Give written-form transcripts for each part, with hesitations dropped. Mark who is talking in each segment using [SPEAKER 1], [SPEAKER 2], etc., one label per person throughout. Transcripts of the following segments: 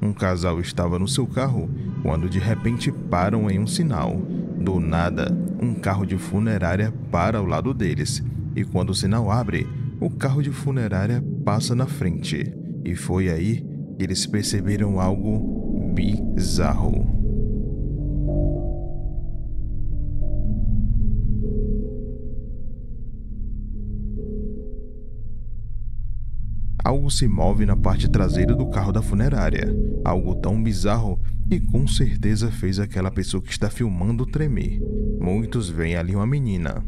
[SPEAKER 1] Um casal estava no seu carro quando de repente param em um sinal. Do nada, um carro de funerária para ao lado deles, e quando o sinal abre, o carro de funerária passa na frente. E foi aí que eles perceberam algo bizarro. Algo se move na parte traseira do carro da funerária. Algo tão bizarro que com certeza fez aquela pessoa que está filmando tremer. Muitos veem ali uma menina.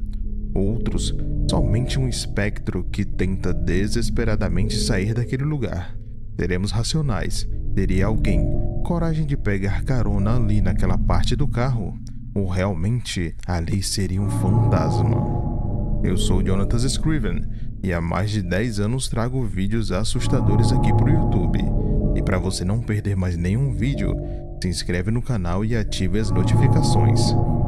[SPEAKER 1] Outros, somente um espectro que tenta desesperadamente sair daquele lugar. Seremos racionais. Teria alguém coragem de pegar carona ali naquela parte do carro? Ou realmente ali seria um fantasma? Eu sou Jonathan Scriven e há mais de 10 anos trago vídeos assustadores aqui pro YouTube. E para você não perder mais nenhum vídeo, se inscreve no canal e ative as notificações.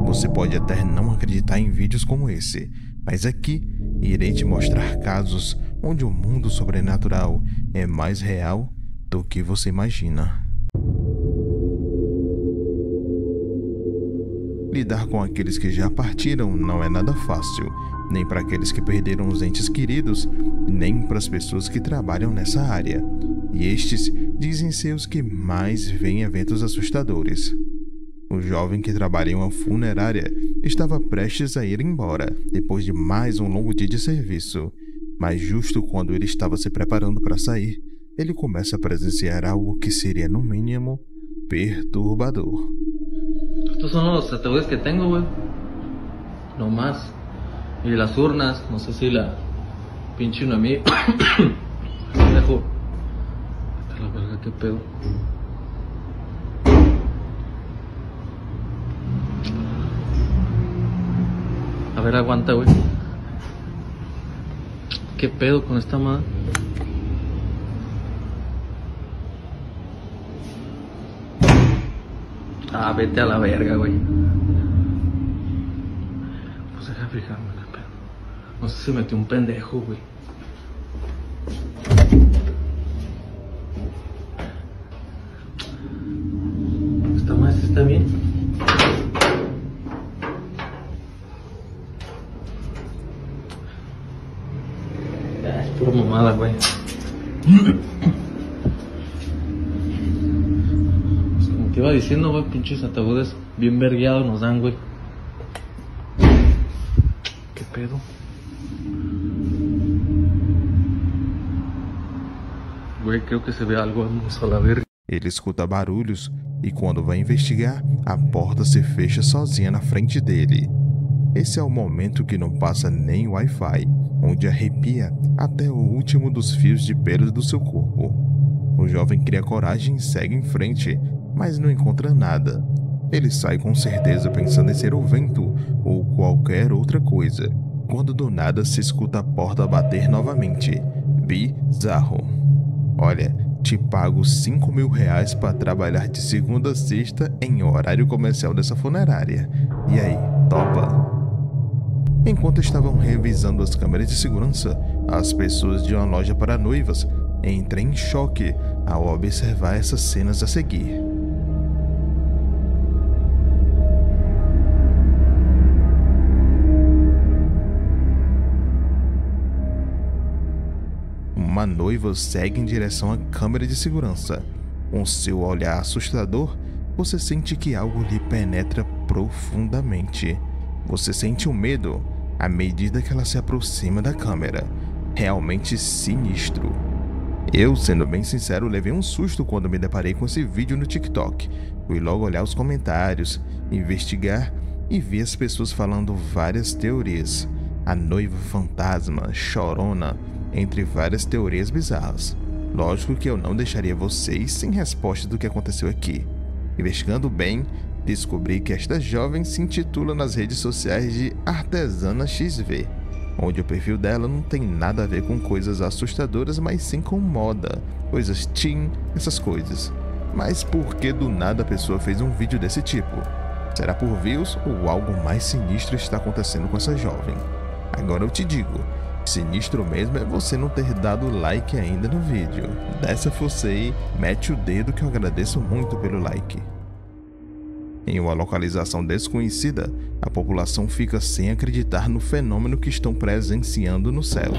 [SPEAKER 1] Você pode até não acreditar em vídeos como esse, mas aqui irei te mostrar casos onde o mundo sobrenatural é mais real do que você imagina. Lidar com aqueles que já partiram não é nada fácil, nem para aqueles que perderam os entes queridos, nem para as pessoas que trabalham nessa área. E estes dizem ser os que mais veem eventos assustadores. O jovem que trabalha em uma funerária estava prestes a ir embora, depois de mais um longo dia de serviço. Mas justo quando ele estava se preparando para sair, ele começa a presenciar algo que seria, no mínimo, perturbador.
[SPEAKER 2] Estos son los ataúdes que tengo, güey. No más. Y las urnas, no sé si la pinche una a mí. Dejo. A la verga, qué pedo. A ver, aguanta, güey. ¿Qué pedo con esta madre? Ah, vete a la verga, güey. Pues deja fijarme, qué pedo. No sé si metió un pendejo, güey. ¿Esta madre está bien? Ah, es pura mamada, güey. Te iba diciendo, güey, pinches ataúdes bien vergueados nos dan, güey. ¿Qué pedo? Güey, creo que se ve algo, vamos a la verga.
[SPEAKER 1] Ele escuta barulhos e quando vai investigar, a porta se fecha sozinha na frente dele. Esse é o momento que não passa nem Wi-Fi, onde arrepia até o último dos fios de pelo do seu corpo. O jovem cria coragem e segue em frente, mas não encontra nada. Ele sai com certeza pensando em ser o vento ou qualquer outra coisa, quando do nada se escuta a porta bater novamente. Bizarro. Olha, te pago R$5.000 para trabalhar de segunda a sexta em horário comercial dessa funerária. E aí, topa? Enquanto estavam revisando as câmeras de segurança, as pessoas de uma loja para noivas entram em choque ao observar essas cenas a seguir. Uma noiva segue em direção à câmera de segurança. Com seu olhar assustador, você sente que algo lhe penetra profundamente. Você sente um medo à medida que ela se aproxima da câmera. Realmente sinistro. Eu, sendo bem sincero, levei um susto quando me deparei com esse vídeo no TikTok. Fui logo olhar os comentários, investigar e vi as pessoas falando várias teorias. A noiva fantasma, chorona, entre várias teorias bizarras. Lógico que eu não deixaria vocês sem resposta do que aconteceu aqui. Investigando bem, descobri que esta jovem se intitula nas redes sociais de Artesana XV, onde o perfil dela não tem nada a ver com coisas assustadoras, mas sim com moda, coisas teen, essas coisas. Mas por que do nada a pessoa fez um vídeo desse tipo? Será por views ou algo mais sinistro está acontecendo com essa jovem? Agora eu te digo, Sinistro mesmo é você não ter dado like ainda no vídeo. Dessa força aí, mete o dedo que eu agradeço muito pelo like. Em uma localização desconhecida, a população fica sem acreditar no fenômeno que estão presenciando no céu.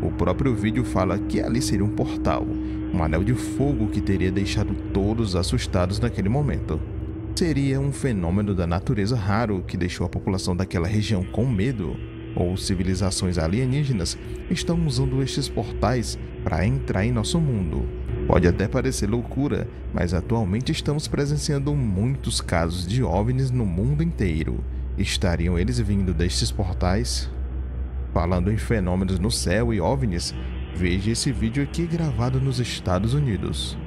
[SPEAKER 1] O próprio vídeo fala que ali seria um portal, um anel de fogo que teria deixado todos assustados naquele momento. Seria um fenômeno da natureza raro que deixou a população daquela região com medo, ou civilizações alienígenas estão usando estes portais para entrar em nosso mundo. Pode até parecer loucura, mas atualmente estamos presenciando muitos casos de OVNIs no mundo inteiro. Estariam eles vindo destes portais? Falando em fenômenos no céu e OVNIs, veja esse vídeo aqui gravado nos Estados Unidos.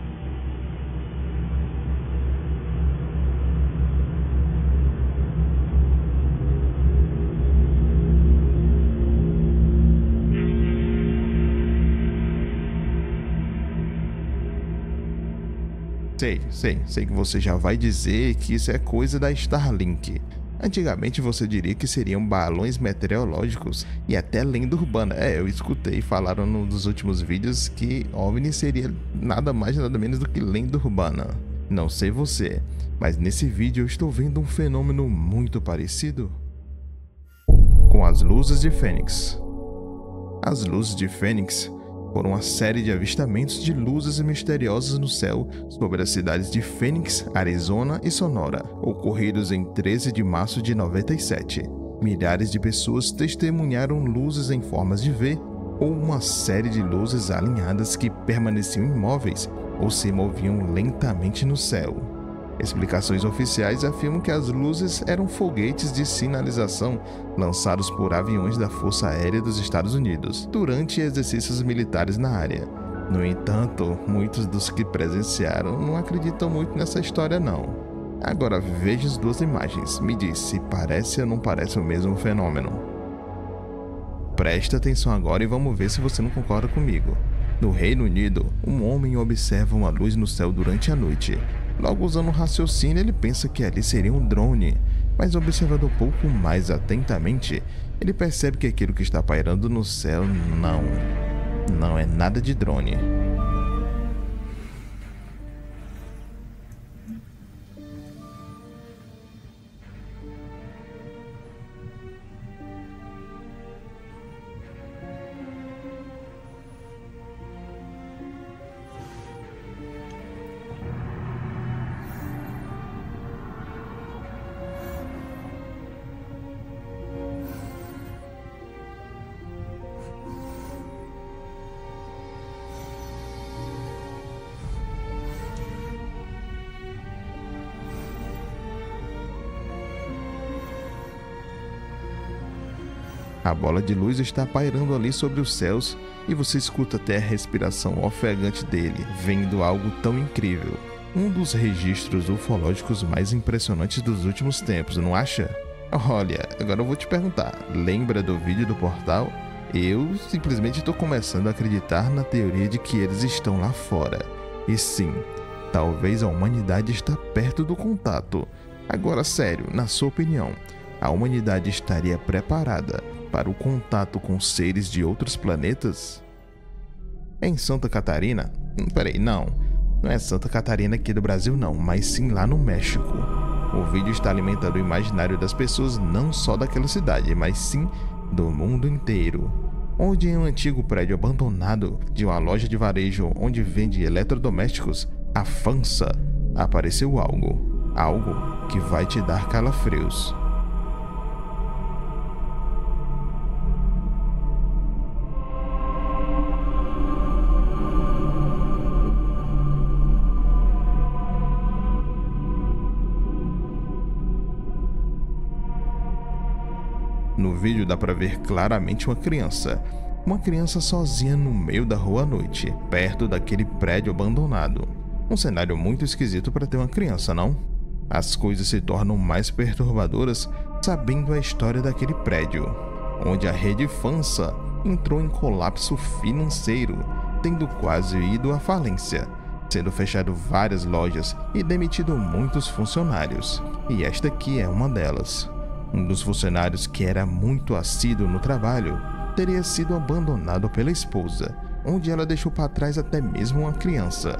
[SPEAKER 1] Sei que você já vai dizer que isso é coisa da Starlink. Antigamente você diria que seriam balões meteorológicos e até lenda urbana. Eu escutei, falaram num dos últimos vídeos que OVNI seria nada mais nada menos do que lenda urbana. Não sei você, mas nesse vídeo eu estou vendo um fenômeno muito parecido com as luzes de Fênix. As luzes de Fênix foram uma série de avistamentos de luzes misteriosas no céu sobre as cidades de Phoenix, Arizona e Sonora, ocorridos em 13 de março de 97. Milhares de pessoas testemunharam luzes em formas de V ou uma série de luzes alinhadas que permaneciam imóveis ou se moviam lentamente no céu. Explicações oficiais afirmam que as luzes eram foguetes de sinalização lançados por aviões da Força Aérea dos Estados Unidos durante exercícios militares na área. No entanto, muitos dos que presenciaram não acreditam muito nessa história não. Agora veja as duas imagens, me diz se parece ou não parece o mesmo fenômeno. Presta atenção agora e vamos ver se você não concorda comigo. No Reino Unido, um homem observa uma luz no céu durante a noite. Logo, usando um raciocínio, ele pensa que ali seria um drone, mas observando um pouco mais atentamente, ele percebe que aquilo que está pairando no céu não é nada de drone. A bola de luz está pairando ali sobre os céus e você escuta até a respiração ofegante dele, vendo algo tão incrível. Um dos registros ufológicos mais impressionantes dos últimos tempos, não acha? Olha, agora eu vou te perguntar, lembra do vídeo do portal? Eu simplesmente estou começando a acreditar na teoria de que eles estão lá fora. E sim, talvez a humanidade está perto do contato. Agora sério, na sua opinião, a humanidade estaria preparada para o contato com seres de outros planetas? Em Santa Catarina? Não é Santa Catarina aqui do Brasil não, mas sim lá no México. O vídeo está alimentando o imaginário das pessoas não só daquela cidade, mas sim do mundo inteiro. Onde em um antigo prédio abandonado de uma loja de varejo onde vende eletrodomésticos, a FANSA, apareceu algo que vai te dar calafrios. No vídeo dá pra ver claramente uma criança sozinha no meio da rua à noite, perto daquele prédio abandonado. Um cenário muito esquisito para ter uma criança, não? As coisas se tornam mais perturbadoras sabendo a história daquele prédio, onde a rede FANSA entrou em colapso financeiro tendo quase ido à falência, sendo fechado várias lojas e demitido muitos funcionários. E esta aqui é uma delas. Um dos funcionários, que era muito assíduo no trabalho, teria sido abandonado pela esposa, onde ela deixou para trás até mesmo uma criança.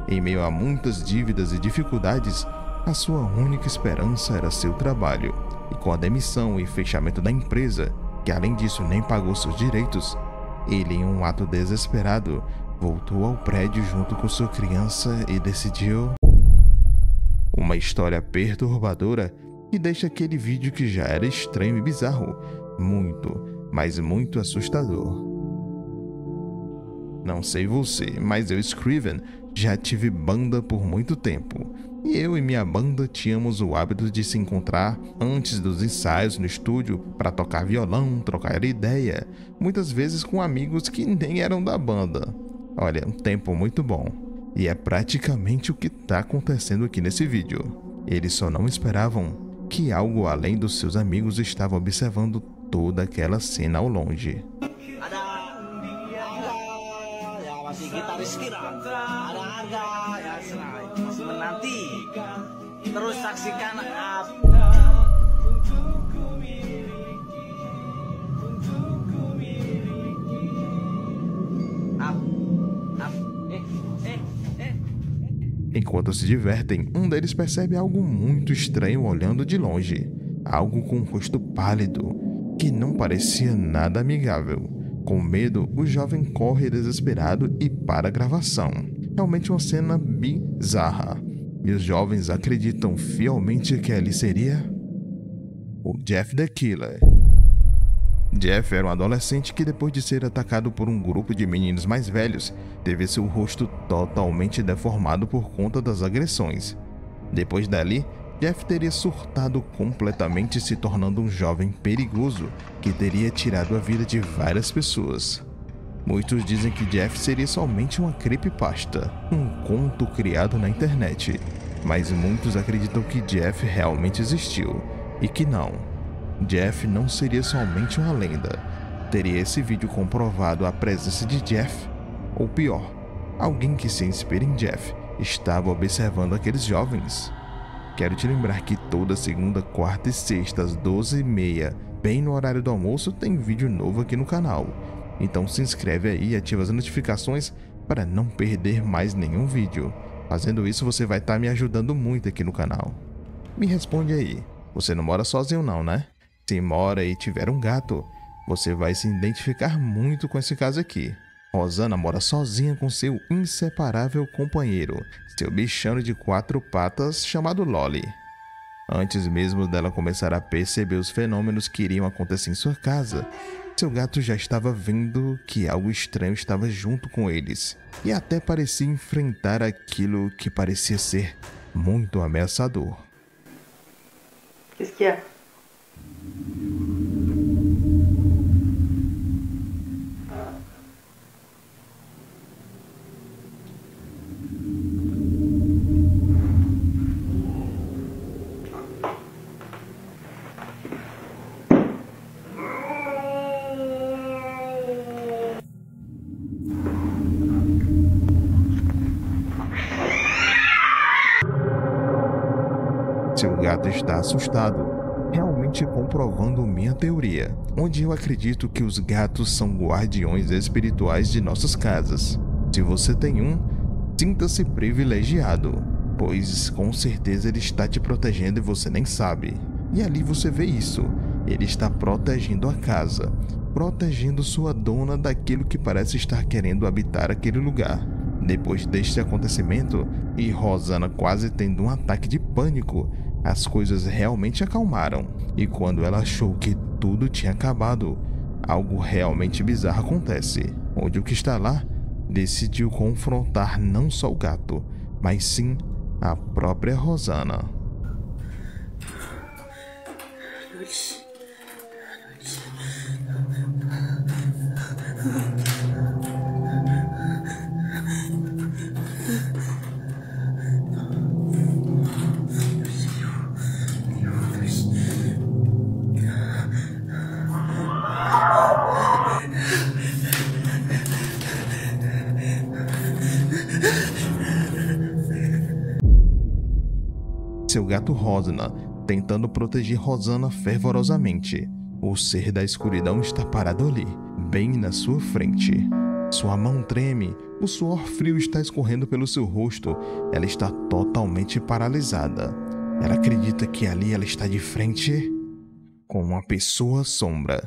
[SPEAKER 1] Em meio a muitas dívidas e dificuldades, a sua única esperança era seu trabalho. E com a demissão e fechamento da empresa, que além disso nem pagou seus direitos, ele, em um ato desesperado, voltou ao prédio junto com sua criança e decidiu... Uma história perturbadora que deixa aquele vídeo, que já era estranho e bizarro, muito, mas muito assustador. Não sei você, mas eu, Scriven, já tive banda por muito tempo. E eu e minha banda tínhamos o hábito de se encontrar antes dos ensaios no estúdio para tocar violão, trocar ideia, muitas vezes com amigos que nem eram da banda. Olha, um tempo muito bom. E é praticamente o que está acontecendo aqui nesse vídeo. Eles só não esperavam que algo além dos seus amigos estava observando toda aquela cena ao longe.
[SPEAKER 3] Terus saksikan
[SPEAKER 1] Enquanto se divertem, um deles percebe algo muito estranho olhando de longe. Algo com um rosto pálido, que não parecia nada amigável. Com medo, o jovem corre desesperado e para a gravação. Realmente uma cena bizarra. E os jovens acreditam fielmente que ali seria o Jeff the Killer. Jeff era um adolescente que, depois de ser atacado por um grupo de meninos mais velhos, teve seu rosto totalmente deformado por conta das agressões. Depois dali, Jeff teria surtado completamente, se tornando um jovem perigoso que teria tirado a vida de várias pessoas. Muitos dizem que Jeff seria somente uma creepypasta, um conto criado na internet, mas muitos acreditam que Jeff realmente existiu e que não. Jeff não seria somente uma lenda. Teria esse vídeo comprovado a presença de Jeff, ou pior, alguém que se inspira em Jeff estava observando aqueles jovens. Quero te lembrar que toda segunda, quarta e sexta às 12h30, bem no horário do almoço, tem vídeo novo aqui no canal. Então se inscreve aí e ativa as notificações para não perder mais nenhum vídeo. Fazendo isso, você vai estar me ajudando muito aqui no canal. Me responde aí, você não mora sozinho não, né? Se mora e tiver um gato, você vai se identificar muito com esse caso aqui. Rosana mora sozinha com seu inseparável companheiro, seu bichano de 4 patas chamado Lolly. Antes mesmo dela começar a perceber os fenômenos que iriam acontecer em sua casa, seu gato já estava vendo que algo estranho estava junto com eles, e até parecia enfrentar aquilo que parecia ser muito ameaçador.
[SPEAKER 4] Qu'est-ce qu'il y a?
[SPEAKER 1] Seu gato está assustado, realmente comprovando minha teoria, onde eu acredito que os gatos são guardiões espirituais de nossas casas. Se você tem um, sinta-se privilegiado, pois com certeza ele está te protegendo e você nem sabe. E ali você vê isso, ele está protegendo a casa, protegendo sua dona daquilo que parece estar querendo habitar aquele lugar. Depois deste acontecimento, e Rosana quase tendo um ataque de pânico, as coisas realmente acalmaram, e quando ela achou que tudo tinha acabado, algo realmente bizarro acontece, onde o que está lá decidiu confrontar não só o gato, mas sim a própria Rosana. seu gato Rosana, tentando proteger Rosana fervorosamente. O ser da escuridão está parado ali, bem na sua frente. Sua mão treme, o suor frio está escorrendo pelo seu rosto. Ela está totalmente paralisada. Ela acredita que ali ela está de frente com uma pessoa sombra.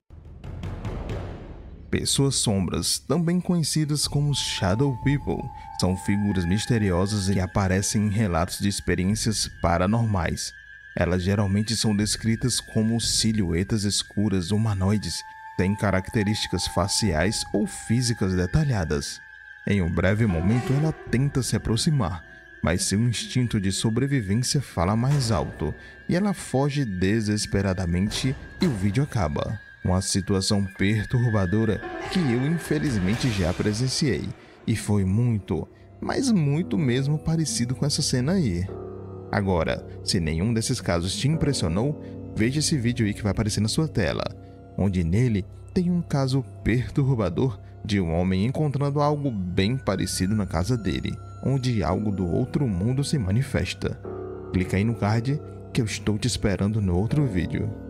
[SPEAKER 1] Pessoas sombras, também conhecidas como Shadow People, são figuras misteriosas que aparecem em relatos de experiências paranormais. Elas geralmente são descritas como silhuetas escuras humanoides, sem características faciais ou físicas detalhadas. Em um breve momento ela tenta se aproximar, mas seu instinto de sobrevivência fala mais alto e ela foge desesperadamente e o vídeo acaba. Uma situação perturbadora que eu infelizmente já presenciei e foi muito, mas muito mesmo parecido com essa cena aí. Agora, se nenhum desses casos te impressionou, veja esse vídeo aí que vai aparecer na sua tela, onde nele tem um caso perturbador de um homem encontrando algo bem parecido na casa dele, onde algo do outro mundo se manifesta. Clica aí no card que eu estou te esperando no outro vídeo.